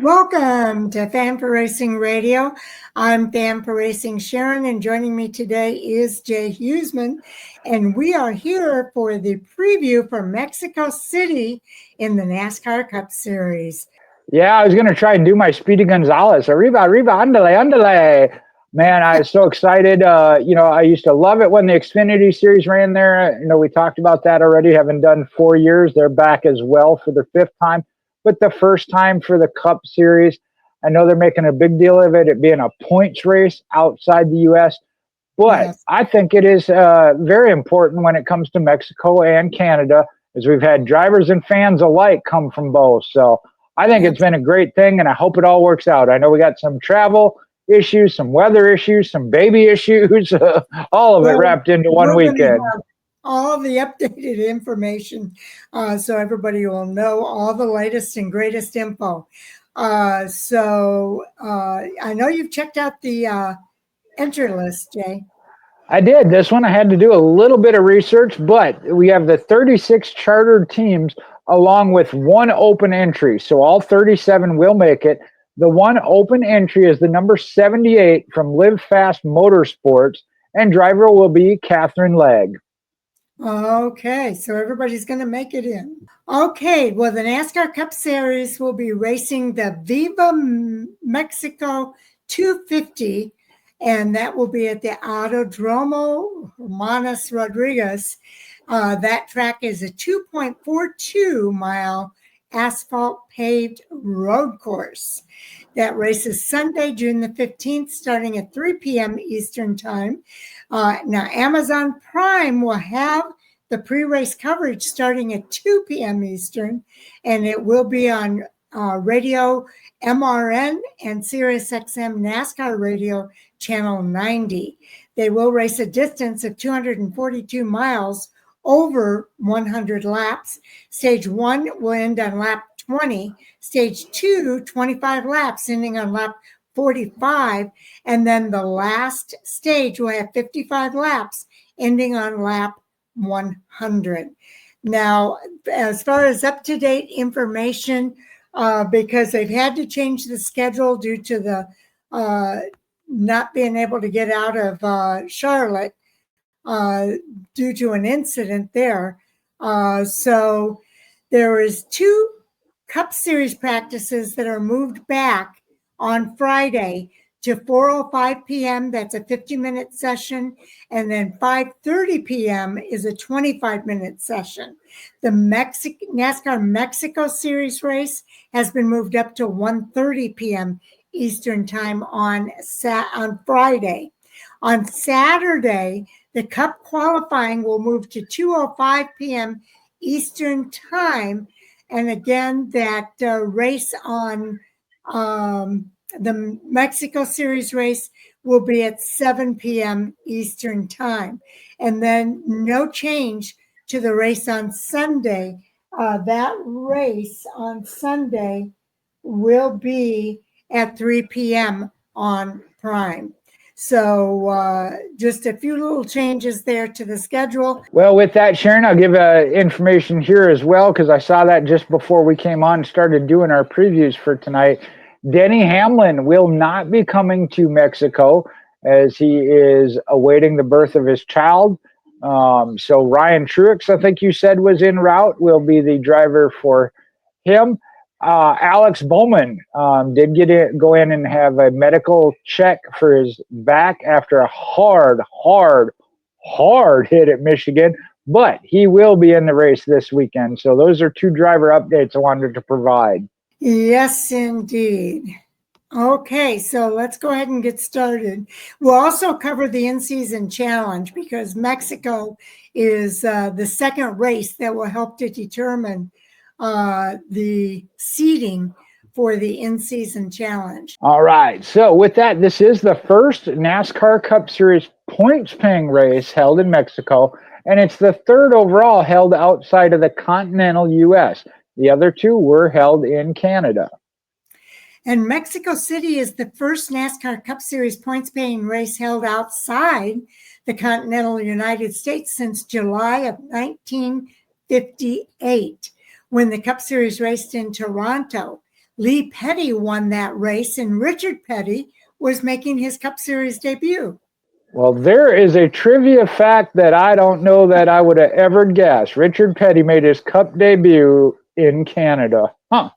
Welcome to Fan for Racing Radio. I'm Fan for Racing Sharon, and joining me today is Jay Huseman, and we are here for the preview for Mexico City in the NASCAR Cup Series. Yeah, I was going to try and do my Speedy Gonzalez. Arriba, arriba, andale, andale. Man, I was so excited. I used to love it when the Xfinity Series ran there. We talked about that already, having done 4 years. They're back as well for the 5th time, but the first time for the Cup Series. I know they're making a big deal of it being a points race outside the U.S., but yes. I think it is very important when it comes to Mexico and Canada, as we've had drivers and fans alike come from both. So I think it's been a great thing, and I hope it all works out. I know we got some travel issues, some weather issues, some baby issues, all of it wrapped into one weekend. All the updated information so everybody will know all the latest and greatest info. So I know you've checked out the entry list, Jay. I did. This one I had to do a little bit of research, but we have the 36 chartered teams along with one open entry. So all 37 will make it. The one open entry is the number 78 from Live Fast Motorsports, and driver will be Catherine Legg. Okay, so everybody's going to make it in. Okay, well, the NASCAR Cup Series will be racing the Viva Mexico 250, and that will be at the Autodromo Hermanos Rodríguez. That track is a 2.42 mile asphalt paved road course. That race is Sunday, June the 15th, starting at 3 p.m. Eastern Time. Now, Amazon Prime will have the pre-race coverage starting at 2 p.m. Eastern, and it will be on radio MRN and SiriusXM NASCAR Radio Channel 90. They will race a distance of 242 miles over 100 laps. Stage 1 will end on lap 20. Stage 2, 25 laps, ending on lap 45. And then the last stage will have 55 laps, ending on lap 100. Now, as far as up-to-date information, because they've had to change the schedule due to the not being able to get out of Charlotte, due to an incident there. So there is 2 Cup Series practices that are moved back on Friday to 4:05 p.m. That's a 50-minute session. And then 5:30 p.m. is a 25-minute session. The NASCAR Mexico Series race has been moved up to 1:30 p.m. Eastern Time on Friday. On Saturday, the Cup qualifying will move to 2:05 p.m. Eastern Time. And again, that race on the Mexico Series race will be at 7 p.m. Eastern Time. And then no change to the race on Sunday. That race on Sunday will be at 3 p.m. on Prime. So just a few little changes there to the schedule. Well, with that, Sharon, I'll give information here as well, because I saw that just before we came on and started doing our previews for tonight. Denny Hamlin will not be coming to Mexico as he is awaiting the birth of his child. So Ryan Truex, I think you said, was en route, will be the driver for him. Alex Bowman did go in and have a medical check for his back after a hard hit at Michigan, but he will be in the race this weekend. So those are 2 driver updates I wanted to provide. Yes, indeed. Okay, so let's go ahead and get started. We'll also cover the in-season challenge because Mexico is the second race that will help to determine the seeding for the in-season challenge. All right. So with that, this is the first NASCAR Cup Series points-paying race held in Mexico, and it's the 3rd overall held outside of the continental U.S. The other 2 were held in Canada. And Mexico City is the first NASCAR Cup Series points-paying race held outside the continental United States since July of 1958. When the Cup Series raced in Toronto. Lee Petty won that race, and Richard Petty was making his Cup Series debut. Well, there is a trivia fact that I don't know that I would have ever guessed. Richard Petty made his Cup debut in Canada. Huh.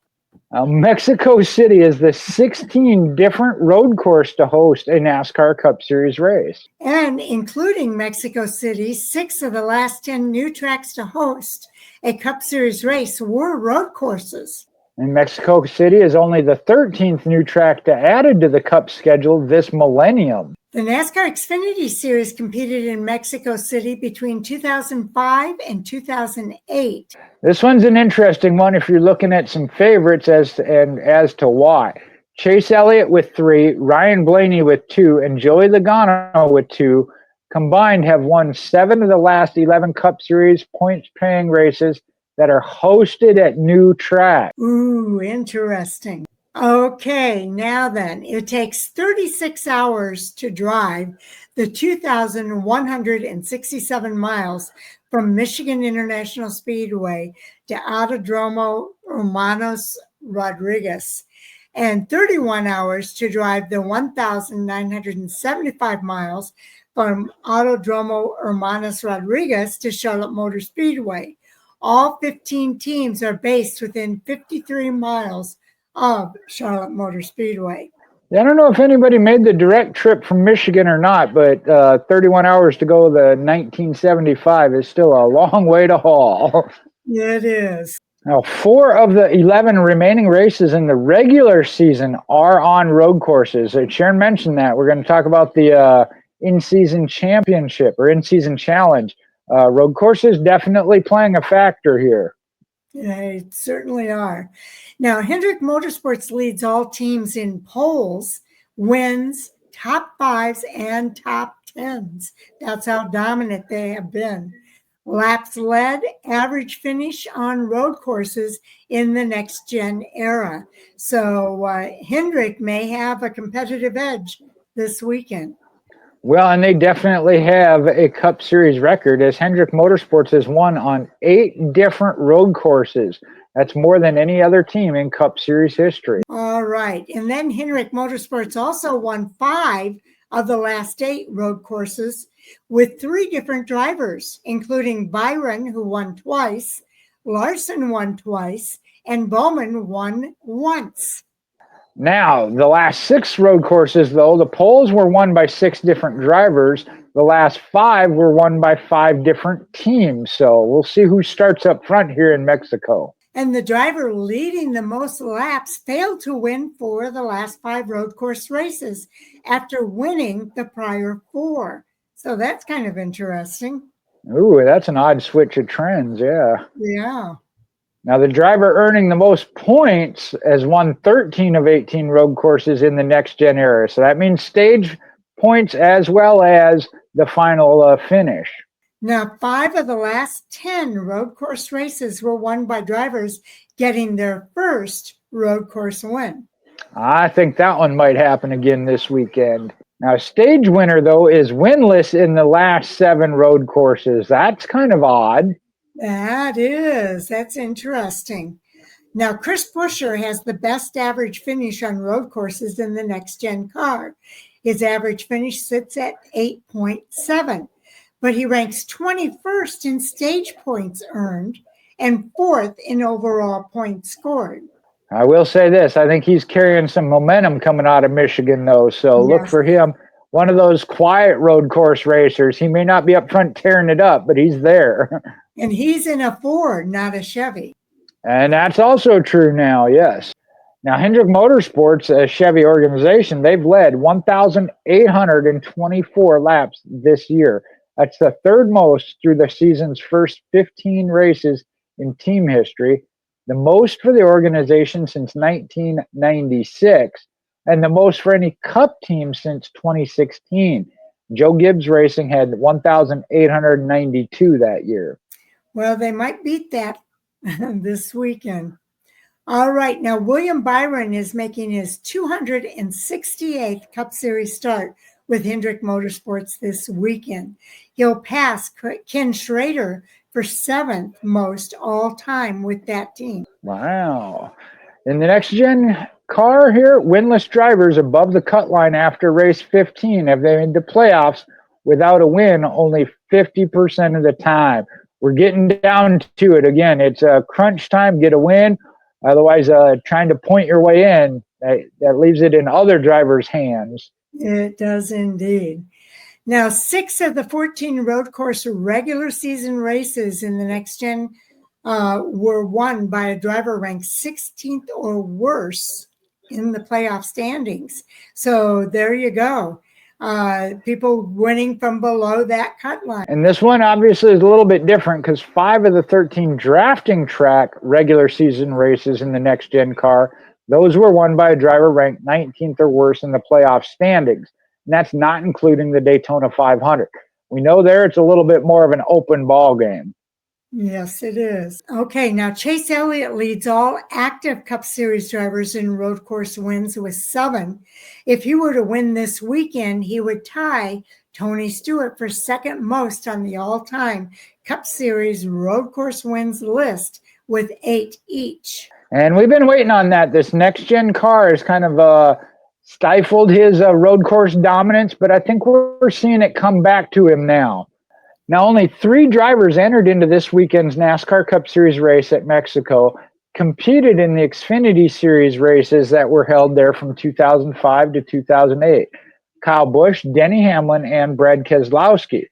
Mexico City is the 16th different road course to host a NASCAR Cup Series race. And including Mexico City, 6 of the last 10 new tracks to host a Cup Series race were road courses. And Mexico City is only the 13th new track to added to the Cup schedule this millennium. The NASCAR Xfinity Series competed in Mexico City between 2005 and 2008. This one's an interesting one if you're looking at some favorites as to why. Chase Elliott with 3, Ryan Blaney with 2, and Joey Logano with 2 combined have won 7 of the last 11 Cup Series points-paying races that are hosted at new tracks. Ooh, interesting. Okay, now then, it takes 36 hours to drive the 2,167 miles from Michigan International Speedway to Autodromo Hermanos Rodríguez, and 31 hours to drive the 1,975 miles from Autodromo Hermanos Rodríguez to Charlotte Motor Speedway. All 15 teams are based within 53 miles of Charlotte Motor Speedway. I don't know if anybody made the direct trip from Michigan or not, but 31 hours to go the 1975 is still a long way to haul. It is. Now, 4 of the 11 remaining races in the regular season are on road courses. Sharon mentioned that. We're going to talk about the in-season championship or in-season challenge. Road courses definitely playing a factor here. They certainly are. Now, Hendrick Motorsports leads all teams in poles, wins, top 5s, and top 10s. That's how dominant they have been. Laps led, average finish on road courses in the next gen era. So Hendrick may have a competitive edge this weekend. Well, and they definitely have a Cup Series record, as Hendrick Motorsports has won on 8 different road courses. That's more than any other team in Cup Series history. All right. And then Hendrick Motorsports also won 5 of the last 8 road courses with 3 different drivers, including Byron, who won twice, Larson won twice, and Bowman won once. Now, the last 6 road courses, though, the poles were won by 6 different drivers. The last 5 were won by 5 different teams. So we'll see who starts up front here in Mexico. And the driver leading the most laps failed to win 4 of the last 5 road course races after winning the prior 4. So that's kind of interesting. Ooh, that's an odd switch of trends, yeah. Yeah. Now, the driver earning the most points has won 13 of 18 road courses in the next-gen era. So that means stage points as well as the final finish. Now, 5 of the last 10 road course races were won by drivers getting their first road course win. I think that one might happen again this weekend. Now, stage winner, though, is winless in the last 7 road courses. That's kind of odd. That is. That's interesting. Now, Chris Buescher has the best average finish on road courses in the next-gen car. His average finish sits at 8.7, but he ranks 21st in stage points earned and 4th in overall points scored. I will say this. I think he's carrying some momentum coming out of Michigan, though, so Yes. Look for him. One of those quiet road course racers. He may not be up front tearing it up, but he's there. And he's in a Ford, not a Chevy. And that's also true now, yes. Now, Hendrick Motorsports, a Chevy organization, they've led 1,824 laps this year. That's the 3rd most through the season's first 15 races in team history, the most for the organization since 1996, and the most for any Cup team since 2016. Joe Gibbs Racing had 1,892 that year. Well, they might beat that this weekend. All right. Now, William Byron is making his 268th Cup Series start with Hendrick Motorsports this weekend. He'll pass Ken Schrader for 7th most all time with that team. Wow. In the next gen car here, winless drivers above the cut line after race 15 have made the playoffs without a win only 50% of the time. We're getting down to it again. It's crunch time, get a win. Otherwise, trying to point your way in, that leaves it in other drivers' hands. It does indeed. Now, 6 of the 14 road course regular season races in the next gen were won by a driver ranked 16th or worse in the playoff standings. So there you go. People winning from below that cut line. And this one obviously is a little bit different because 5 of the 13 drafting track regular season races in the next gen car, those were won by a driver ranked 19th or worse in the playoff standings. And that's not including the Daytona 500. We know there it's a little bit more of an open ball game. Yes, it is. Okay, now Chase Elliott leads all active Cup Series drivers in road course wins with 7. If he were to win this weekend, he would tie Tony Stewart for second most on the all-time Cup Series road course wins list with 8 each. And we've been waiting on that. This next-gen car has kind of stifled his road course dominance, but I think we're seeing it come back to him now. Now, only 3 drivers entered into this weekend's NASCAR Cup Series race at Mexico, competed in the Xfinity Series races that were held there from 2005 to 2008. Kyle Busch, Denny Hamlin, and Brad Keselowski.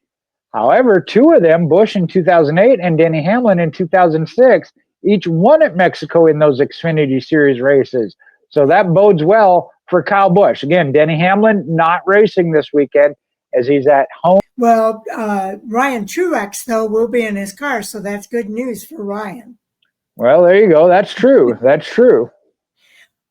However, 2 of them, Busch in 2008 and Denny Hamlin in 2006, each won at Mexico in those Xfinity Series races. So that bodes well for Kyle Busch. Again, Denny Hamlin not racing this weekend as he's at home. Well, Ryan Truex, though, will be in his car, so that's good news for Ryan. Well, there you go. That's true. That's true.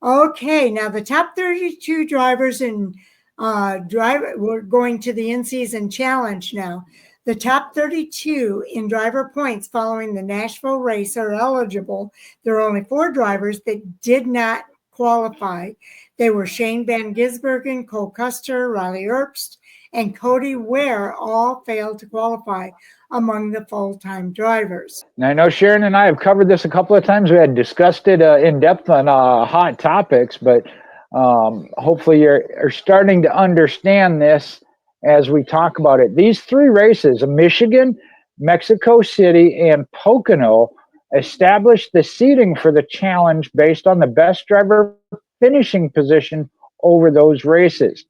Okay, now the top 32 drivers in we're going to the in-season challenge now. The top 32 in driver points following the Nashville race are eligible. There are only 4 drivers that did not qualify. They were Shane Van Gisbergen, Cole Custer, Riley Herbst, and Cody Ware all failed to qualify among the full-time drivers. Now, I know Sharon and I have covered this a couple of times. We had discussed it in depth on Hot Topics, but hopefully you're starting to understand this as we talk about it. These 3 races, Michigan, Mexico City, and Pocono, established the seeding for the challenge based on the best driver finishing position over those races.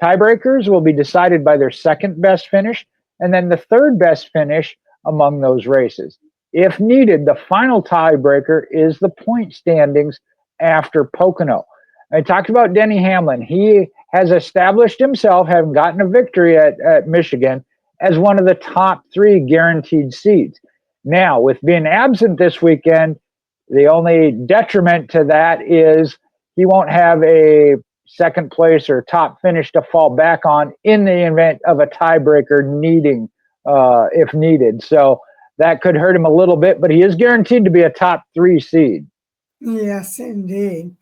Tiebreakers will be decided by their second best finish and then the third best finish among those races. If needed, the final tiebreaker is the point standings after Pocono. I talked about Denny Hamlin. He has established himself, having gotten a victory at Michigan, as one of the top 3 guaranteed seeds. Now, with being absent this weekend, the only detriment to that is he won't have a second place or top finish to fall back on in the event of a tiebreaker needing, if needed. So that could hurt him a little bit, but he is guaranteed to be a top 3 seed. Yes, indeed.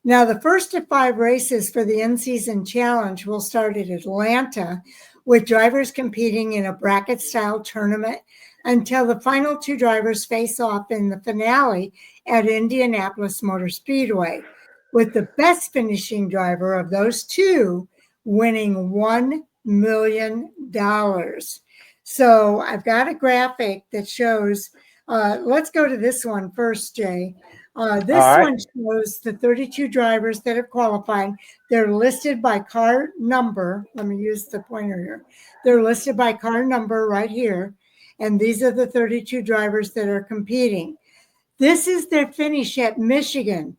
Now, the first of 5 races for the in-season challenge will start at Atlanta, with drivers competing in a bracket-style tournament until the final 2 drivers face off in the finale at Indianapolis Motor Speedway, with the best finishing driver of those 2 winning $1 million. So I've got a graphic that shows, let's go to this one first, Jay. This one shows the 32 drivers that have qualified. They're listed by car number. Let me use the pointer here. They're listed by car number right here. And these are the 32 drivers that are competing. This is their finish at Michigan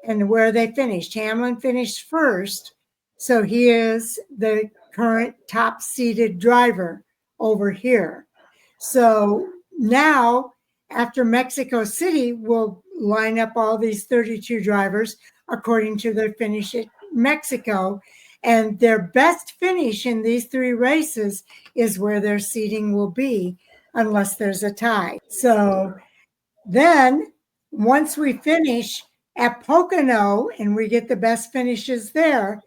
and where they finished. Hamlin finished first. So he is the current top seeded driver over here. So now, after Mexico City, we'll line up all these 32 drivers according to their finish at Mexico. And their best finish in these 3 races is where their seeding will be, unless there's a tie. So then, once we finish at Pocono and we get the best finishes there,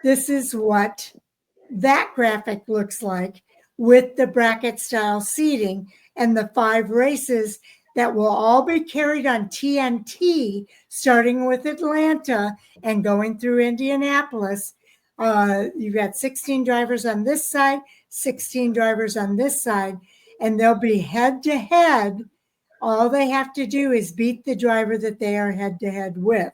this is what that graphic looks like with the bracket style seating and the 5 races that will all be carried on TNT, starting with Atlanta and going through Indianapolis. You've got 16 drivers on this side, 16 drivers on this side, and they'll be head to head. All they have to do is beat the driver that they are head to head with.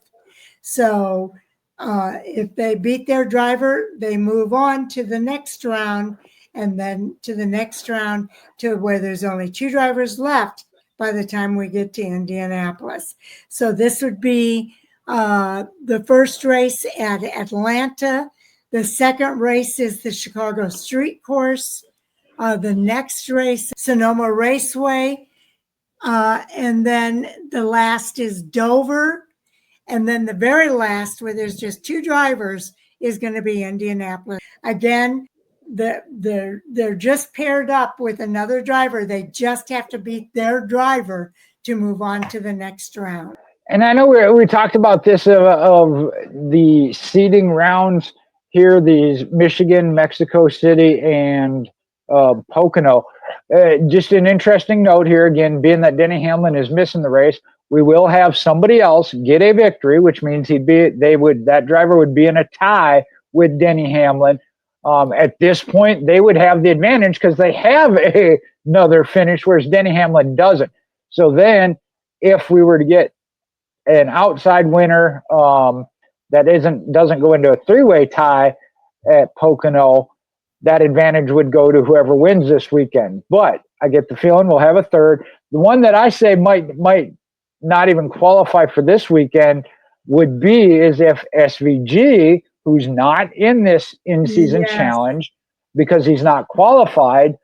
So if they beat their driver, they move on to the next round, and then to the next round to where there's only 2 drivers left by the time we get to Indianapolis. So this would be the first race at Atlanta. The second race is the Chicago Street Course. The next race, Sonoma Raceway. And then the last is Dover. And then the very last, where there's just 2 drivers, is going to be Indianapolis. Again, they're just paired up with another driver. They just have to beat their driver to move on to the next round. And I know we talked about this of the seeding rounds here, these Michigan, Mexico City, and Pocono. Just an interesting note here, again, being that Denny Hamlin is missing the race, we will have somebody else get a victory, which means that driver would be in a tie with Denny Hamlin. At this point, they would have the advantage because they have another finish, whereas Denny Hamlin doesn't. So then, if we were to get an outside winner that doesn't go into a 3-way tie at Pocono, that advantage would go to whoever wins this weekend. But I get the feeling we'll have a third. The one that I say might not even qualify for this weekend is if SVG, who's not in this in-season challenge because he's not qualified,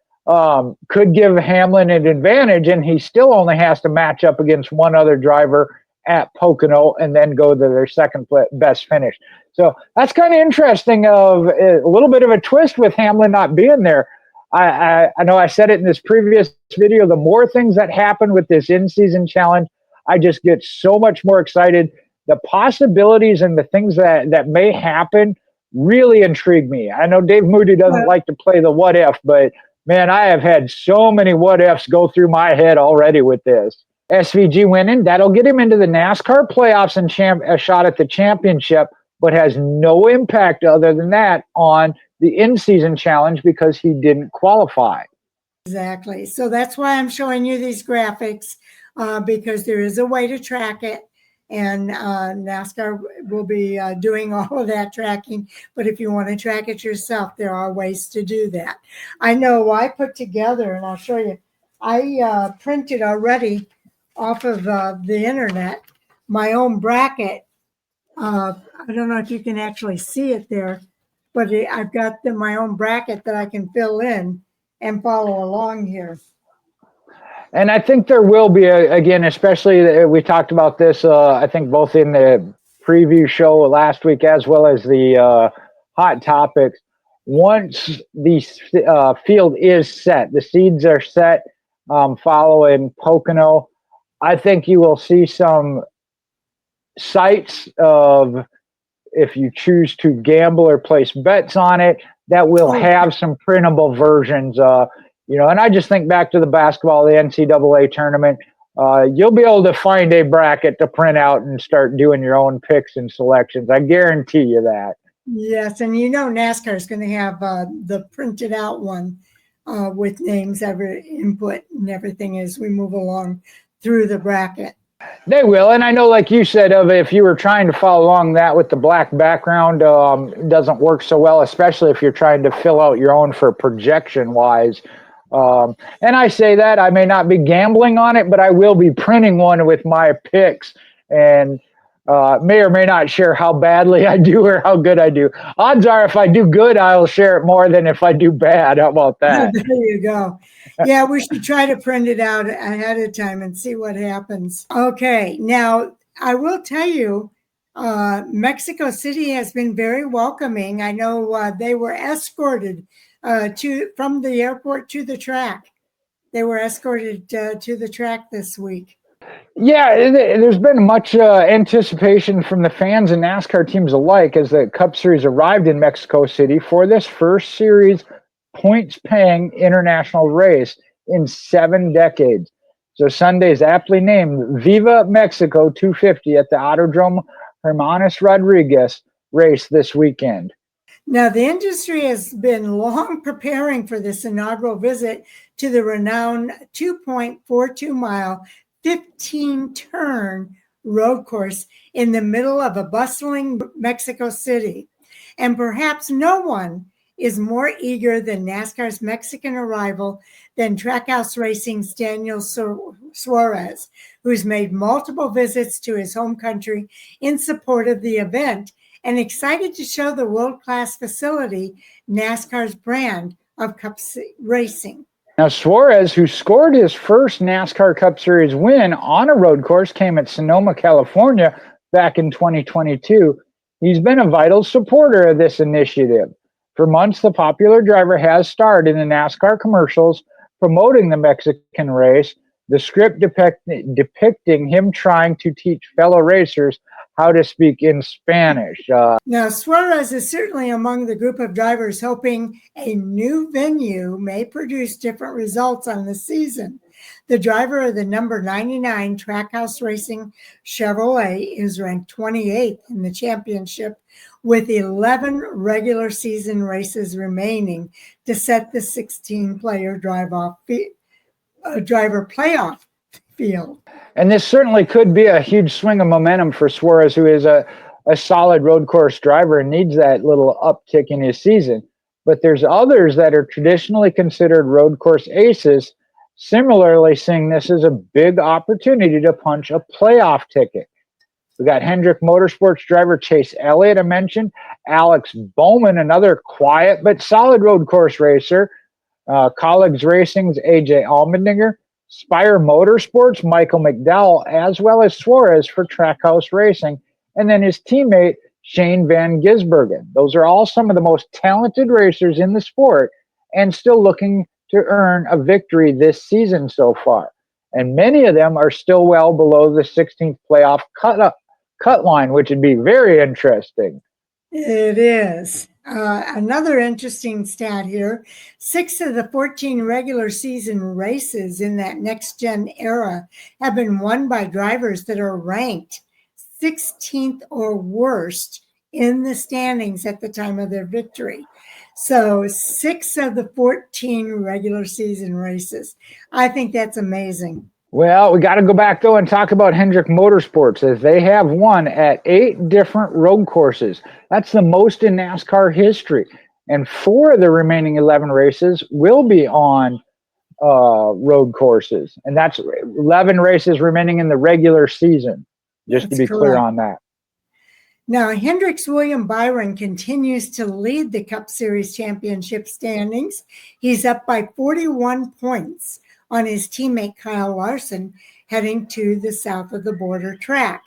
could give Hamlin an advantage, and he still only has to match up against one other driver at Pocono and then go to their second best finish. So that's kind of interesting, of a little bit of a twist with Hamlin not being there. I know I said it in this previous video, the more things that happen with this in-season challenge, I just get so much more excited. The possibilities and the things that may happen really intrigue me. I know Dave Moody doesn't like to play the what if, but man, I have had so many what ifs go through my head already with this. SVG winning, that'll get him into the NASCAR playoffs and a shot at the championship, but has no impact other than that on the in-season challenge because he didn't qualify. Exactly. So that's why I'm showing you these graphics, because there is a way to track it, and NASCAR will be doing all of that tracking. But if you want to track it yourself, there are ways to do that. I know I put together, and I'll show you, I printed already off of the internet my own bracket. I don't know if you can actually see it there, but I've got my own bracket that I can fill in and follow along here. And I think there will be, again, especially we talked about this, I think both in the preview show last week as well as the Hot Topics. Once the field is set, the seeds are set following Pocono, I think you will see some sites of, if you choose to gamble or place bets on it, that will have some printable versions. And I just think back to the basketball, the NCAA tournament. You'll be able to find a bracket to print out and start doing your own picks and selections. I guarantee you that. Yes, and NASCAR is going to have the printed out one with names, every input, and everything as we move along through the bracket. They will, and I know, like you said, if you were trying to follow along that with the black background, it doesn't work so well, especially if you're trying to fill out your own for projection-wise. And I say that, I may not be gambling on it, but I will be printing one with my picks, and may or may not share how badly I do or how good I do. Odds are if I do good, I'll share it more than if I do bad. How about that? There you go. Yeah, we should try to print it out ahead of time and see what happens. Okay, now I will tell you, Mexico City has been very welcoming. I know they were escorted from the airport to the track. They were escorted to the track this week. Yeah, there's been much anticipation from the fans and NASCAR teams alike as the Cup Series arrived in Mexico City for this first series points-paying international race in 7 decades. So Sunday is aptly named Viva Mexico 250 at the Autodromo Hermanos Rodríguez race this weekend. Now, the industry has been long preparing for this inaugural visit to the renowned 2.42-mile, 15-turn road course in the middle of a bustling Mexico City. And perhaps no one is more eager than NASCAR's Mexican arrival than Trackhouse Racing's Daniel Suarez, who's made multiple visits to his home country in support of the event and excited to show the world-class facility NASCAR's brand of Cup racing. Now, Suarez, who scored his first NASCAR Cup Series win on a road course, came at Sonoma, California back in 2022. He's been a vital supporter of this initiative. For months, the popular driver has starred in the NASCAR commercials promoting the Mexican race, the script depicting him trying to teach fellow racers how to speak in Spanish. Now, Suarez is certainly among the group of drivers hoping a new venue may produce different results on the season. The driver of the number 99 Trackhouse Racing Chevrolet is ranked 28th in the championship, with 11 regular season races remaining to set the 16-player driver playoff field. And this certainly could be a huge swing of momentum for Suarez, who is a solid road course driver and needs that little uptick in his season. But there's others that are traditionally considered road course aces, similarly seeing this as a big opportunity to punch a playoff ticket. We got Hendrick Motorsports driver Chase Elliott, I mentioned, Alex Bowman, another quiet but solid road course racer, Colleagues Racing's AJ Allmendinger, Spire Motorsports, Michael McDowell, as well as Suarez for Trackhouse Racing, and then his teammate, Shane Van Gisbergen. Those are all some of the most talented racers in the sport and still looking to earn a victory this season so far. And many of them are still well below the 16th playoff cut line, which would be very interesting. It is. Another interesting stat here, 6 of the 14 regular season races in that next-gen era have been won by drivers that are ranked 16th or worst in the standings at the time of their victory. So 6 of the 14 regular season races. I think that's amazing. Well, we got to go back, though, and talk about Hendrick Motorsports, as they have won at 8 different road courses. That's the most in NASCAR history. And 4 of the remaining 11 races will be on road courses. And that's 11 races remaining in the regular season, just to be clear on that. Now, Hendrick's William Byron continues to lead the Cup Series championship standings. He's up by 41 points on his teammate Kyle Larson, heading to the south of the border track.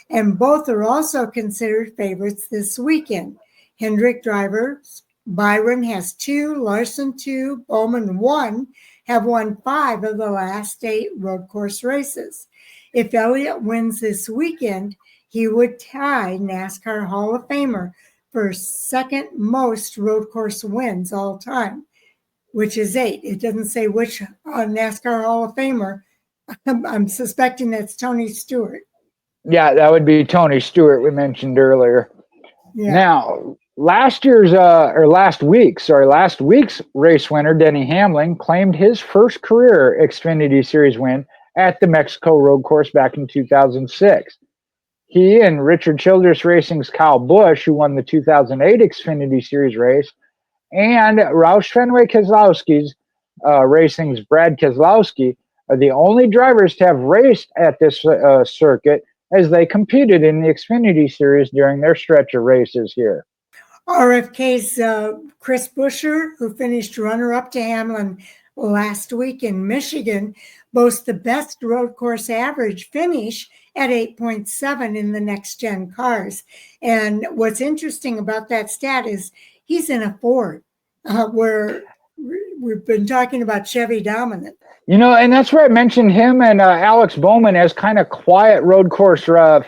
And both are also considered favorites this weekend. Hendrick drivers, Byron has 2, Larson 2, Bowman 1, have won 5 of the last 8 road course races. If Elliott wins this weekend, he would tie NASCAR Hall of Famer for second most road course wins all time, which is 8. It doesn't say which NASCAR Hall of Famer. I'm suspecting that's Tony Stewart. Yeah, that would be Tony Stewart we mentioned earlier. Yeah. Now, last week's race winner, Denny Hamlin, claimed his first career Xfinity Series win at the Mexico road course back in 2006. He and Richard Childress Racing's Kyle Busch, who won the 2008 Xfinity Series race, and Roush Fenway Keselowski's Racing's Brad Keselowski are the only drivers to have raced at this circuit, as they competed in the Xfinity Series during their stretch of races here. RFK's Chris Buescher, who finished runner-up to Hamlin last week in Michigan, boasts the best road course average finish at 8.7 in the next-gen cars. And what's interesting about that stat is he's in a Ford, where we've been talking about Chevy dominant. You know, and that's where I mentioned him and Alex Bowman as kind of quiet road course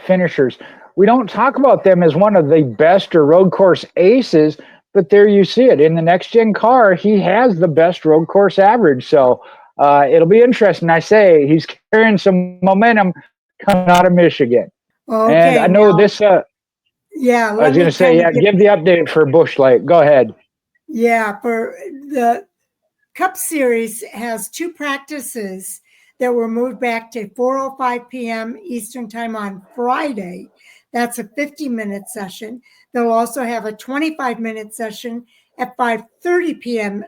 finishers. We don't talk about them as one of the best or road course aces, but there you see it. In the next-gen car, he has the best road course average. So It'll be interesting. I say he's carrying some momentum coming out of Michigan. Okay, and I know now, this. yeah, I was going to say, yeah, give the update for Busch Lake. Go ahead. Yeah, for the Cup Series has 2 practices that were moved back to 4:05 p.m. Eastern Time on Friday. That's a 50-minute session. They'll also have a 25-minute session at 5:30 p.m.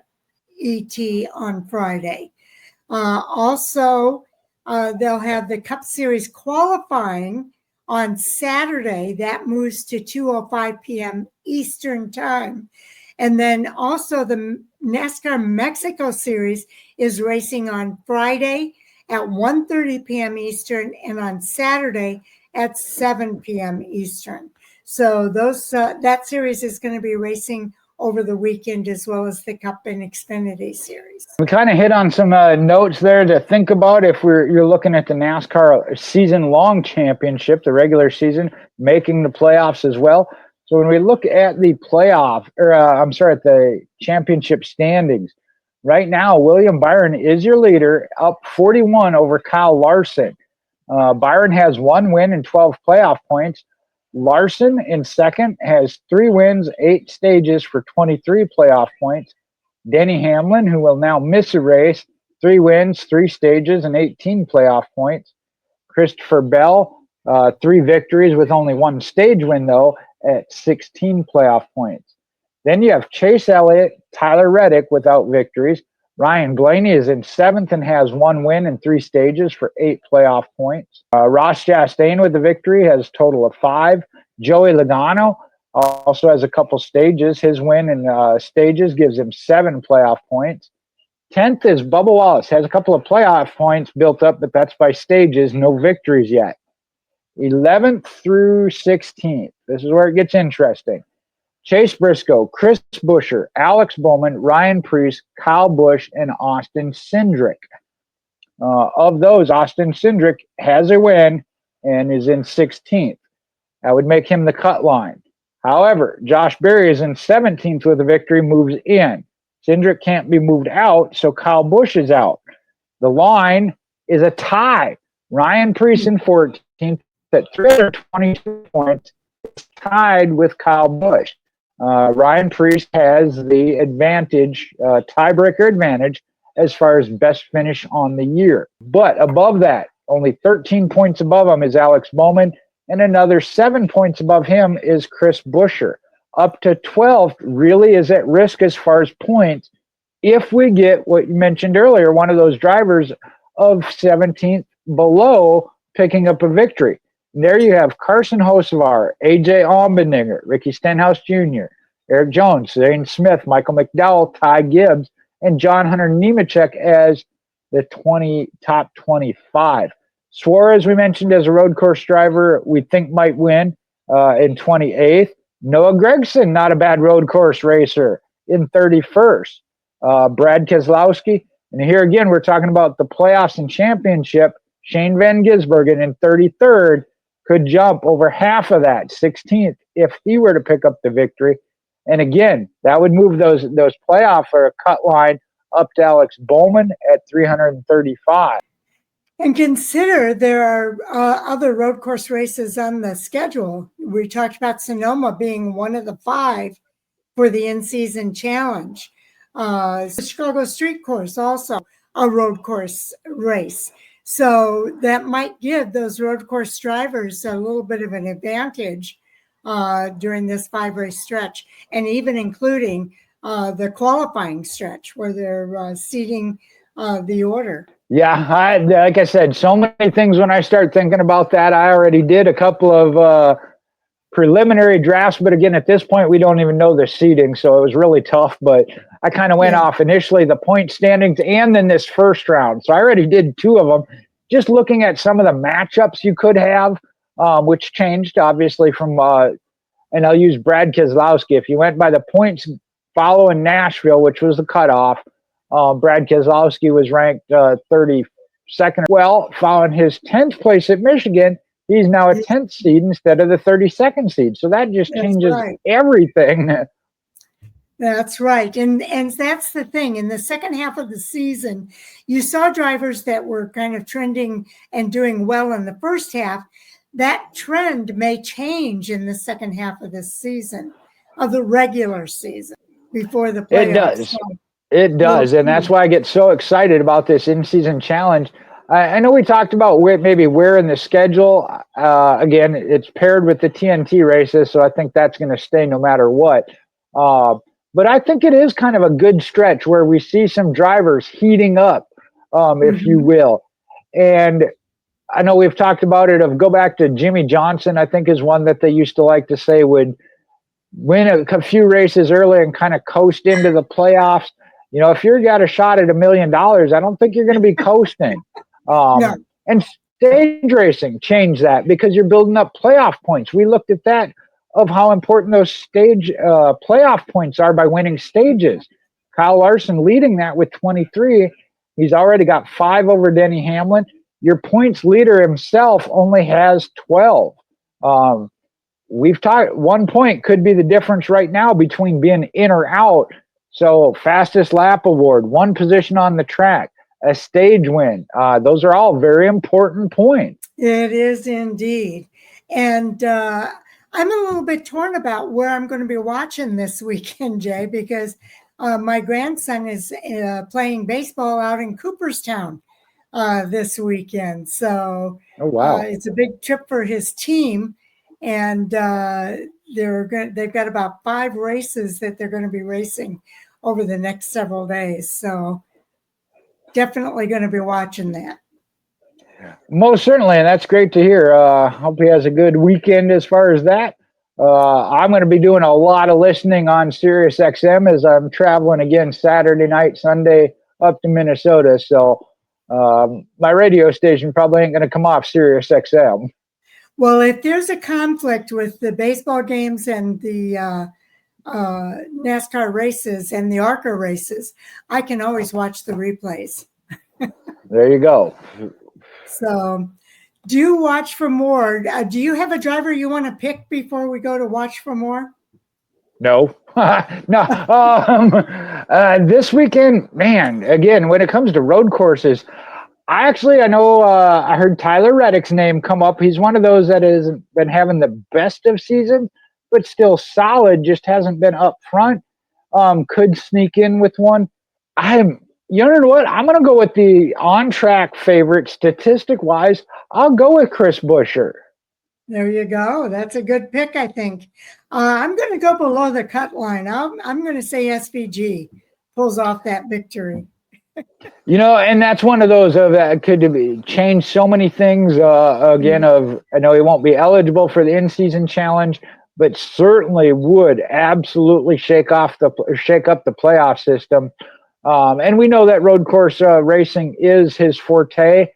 ET on Friday. Also, they'll have the Cup Series qualifying on Saturday. That moves to 2:05 p.m. Eastern Time. And then also the NASCAR Mexico Series is racing on Friday at 1:30 p.m. Eastern and on Saturday at 7 p.m. Eastern. So those that series is going to be racing over the weekend, as well as the Cup and Xfinity Series. We kind of hit on some notes there to think about if you're looking at the NASCAR season-long championship, the regular season, making the playoffs as well. So when we look at the at the championship standings, right now, William Byron is your leader, up 41 over Kyle Larson. Byron has 1 win and 12 playoff points. Larson in second has 3 wins, 8 stages for 23 playoff points. Denny Hamlin, who will now miss a race, 3 wins, 3 stages, and 18 playoff points. Christopher Bell, 3 victories with only 1 stage win, though, at 16 playoff points. Then you have Chase Elliott, Tyler Reddick without victories. Ryan Blaney is in 7th and has 1 win and 3 stages for 8 playoff points. Ross Chastain with the victory has a total of 5. Joey Logano also has a couple stages. His win in stages gives him 7 playoff points. 10th is Bubba Wallace, has a couple of playoff points built up, but that's by stages, no victories yet. 11th through 16th. This is where it gets interesting. Chase Briscoe, Chris Buescher, Alex Bowman, Ryan Preece, Kyle Busch, and Austin Cindric. Of those, Austin Cindric has a win and is in 16th. That would make him the cut line. However, Josh Berry is in 17th with a victory, moves in. Cindric can't be moved out, so Kyle Busch is out. The line is a tie. Ryan Preece in 14th at 322 points, is tied with Kyle Busch. Ryan Preece has the advantage, tiebreaker advantage, as far as best finish on the year. But above that, only 13 points above him is Alex Bowman, and another 7 points above him is Chris Buescher. Up to 12th really is at risk as far as points if we get what you mentioned earlier, one of those drivers of 17th below picking up a victory. And there you have Carson Hocevar, AJ Allmendinger, Ricky Stenhouse Jr., Eric Jones, Zane Smith, Michael McDowell, Ty Gibbs, and John Hunter Nemechek as the top 25. Suarez, we mentioned, as a road course driver, we think might win in 28th. Noah Gragson, not a bad road course racer, in 31st. Brad Keselowski, and here again, we're talking about the playoffs and championship. Shane Van Gisbergen in 33rd could jump over half of that, 16th, if he were to pick up the victory. And again, that would move those playoff or a cut line up to Alex Bowman at 335. And consider there are other road course races on the schedule. We talked about Sonoma being one of the 5 for the in-season challenge. The Chicago Street Course, also a road course race. So that might give those road course drivers a little bit of an advantage during this 5-race stretch, and even including the qualifying stretch where they're seeding the order. Yeah, like I said, so many things when I start thinking about that. I already did a couple of preliminary drafts, but again, at this point, we don't even know the seeding, so it was really tough. But I kind of went off initially the point standings and then this first round. So I already did 2 of them, just looking at some of the matchups you could have, which changed, obviously, from and I'll use Brad Keselowski. If you went by the points following Nashville, which was the cutoff, Brad Keselowski was ranked 32nd. Well, following his 10th place at Michigan, he's now a 10th seed instead of the 32nd seed. So that just changes everything. That's right. And that's the thing. In the second half of the season, you saw drivers that were kind of trending and doing well in the first half. That trend may change in the second half of the season, of the regular season, before the It playoffs. does. It We'll does. And that's see. why I get so excited about this in-season challenge. I know we talked about maybe where in the schedule. Again, it's paired with the TNT races, so I think that's going to stay no matter what. But I think it is kind of a good stretch where we see some drivers heating up, if you Mhm. will. And I know we've talked about it. Of go back to Jimmy Johnson, I think is one that they used to like to say would win a few races early and kind of coast into the playoffs. You know, if you've got a shot at $1 million, I don't think you're going to be coasting. No. And stage racing changed that because you're building up playoff points. We looked at that of how important those stage playoff points are by winning stages. Kyle Larson leading that with 23. He's already got 5 over Denny Hamlin. Your points leader himself only has 12. We've talked 1 point could be the difference right now between being in or out. So fastest lap award, 1 position on the track, a stage win. Those are all very important points. It is indeed. And I'm a little bit torn about where I'm going to be watching this weekend, Jay, because my grandson is playing baseball out in Cooperstown this weekend. So Oh wow! it's a big trip for his team. And they've got about 5 races that they're going to be racing over the next several days. So definitely going to be watching that. Most certainly, and that's great to hear. Hope he has a good weekend as far as that. I'm going to be doing a lot of listening on Sirius XM as I'm traveling again Saturday night, Sunday up to Minnesota. So my radio station probably ain't going to come off Sirius XM. Well, if there's a conflict with the baseball games and the NASCAR races and the ARCA races, I can always watch the replays. There you go. So do watch for more. Do you have a driver you want to pick before we go to watch for more? No, no. This weekend, man, again, when it comes to road courses, I know I heard Tyler Reddick's name come up. He's one of those that has been having the best of season, but still solid, just hasn't been up front. Could sneak in with one. You know what? I'm going to go with the on-track favorite, statistic-wise. I'll go with Chris Buescher. There you go. That's a good pick, I think. I'm going to go below the cut line. I'm going to say SVG pulls off that victory. You know, and that's one of those that could change so many things. Again, I know he won't be eligible for the in-season challenge, but certainly would absolutely shake up the playoff system. And we know that road course racing is his forte,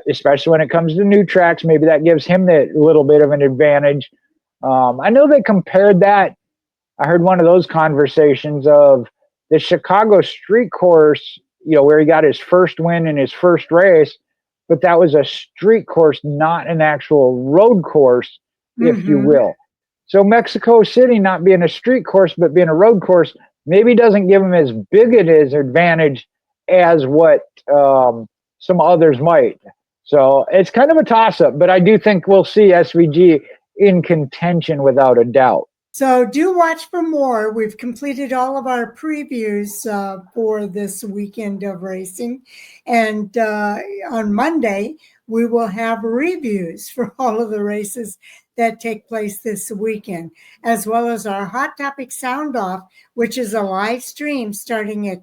especially when it comes to new tracks. Maybe that gives him that little bit of an advantage. I know they compared that. I heard one of those conversations of the Chicago street course, you know, where he got his first win in his first race, but that was a street course, not an actual road course, if you will. So Mexico City not being a street course, but being a road course, maybe doesn't give him as big an advantage as what some others might. So it's kind of a toss-up, but I do think we'll see SVG in contention without a doubt. So do watch for more. We've completed all of our previews for this weekend of racing. And on Monday, we will have reviews for all of the races that take place this weekend, as well as our Hot Topic Sound Off, which is a live stream starting at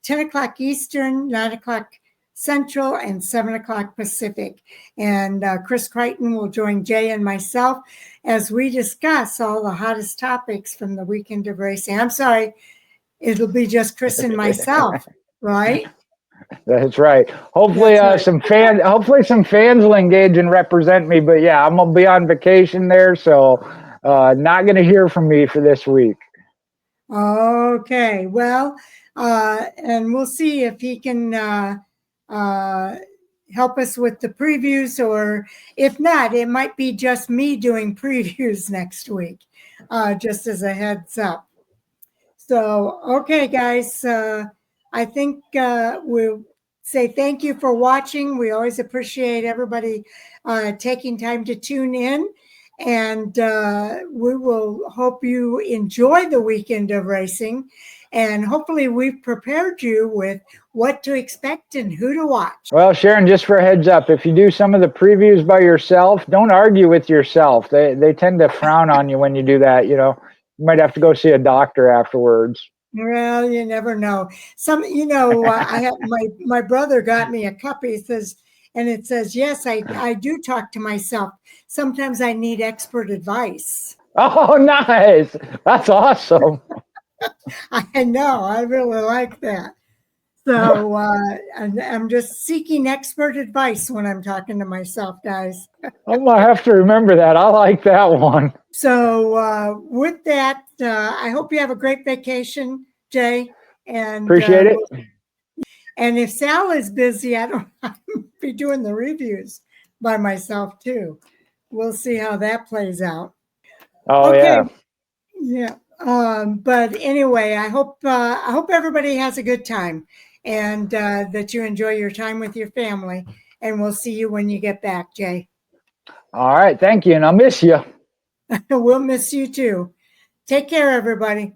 10 o'clock Eastern, 9 o'clock Central, and 7 o'clock Pacific. And Chris Crichton will join Jay and myself as we discuss all the hottest topics from the weekend of racing. I'm sorry, it'll be just Chris and myself, right? That's right. Hopefully, some fans will engage and represent me. But yeah, I'm gonna be on vacation there, so not gonna hear from me for this week. Okay, well, and we'll see if he can help us with the previews, or if not, it might be just me doing previews next week, just as a heads up. So, okay, guys, I think we'll say thank you for watching. We always appreciate everybody taking time to tune in. And we will hope you enjoy the weekend of racing. And hopefully we've prepared you with what to expect and who to watch. Well, Sharon, just for a heads up, if you do some of the previews by yourself, don't argue with yourself. They tend to frown on you when you do that. You might have to go see a doctor afterwards. Well, you never know. I have my brother got me a cup. He says, and it says, yes, I do talk to myself. Sometimes I need expert advice. Oh, nice. That's awesome. I know. I really like that. So I'm just seeking expert advice when I'm talking to myself, guys. I'm going to have to remember that. I like that one. So with that, I hope you have a great vacation, Jay. And appreciate it. And if Sal is busy, I'll be doing the reviews by myself too. We'll see how that plays out. Oh, okay. Yeah. But anyway, I hope everybody has a good time and that you enjoy your time with your family. And we'll see you when you get back, Jay. All right. Thank you. And I'll miss you. We'll miss you too. Take care, everybody.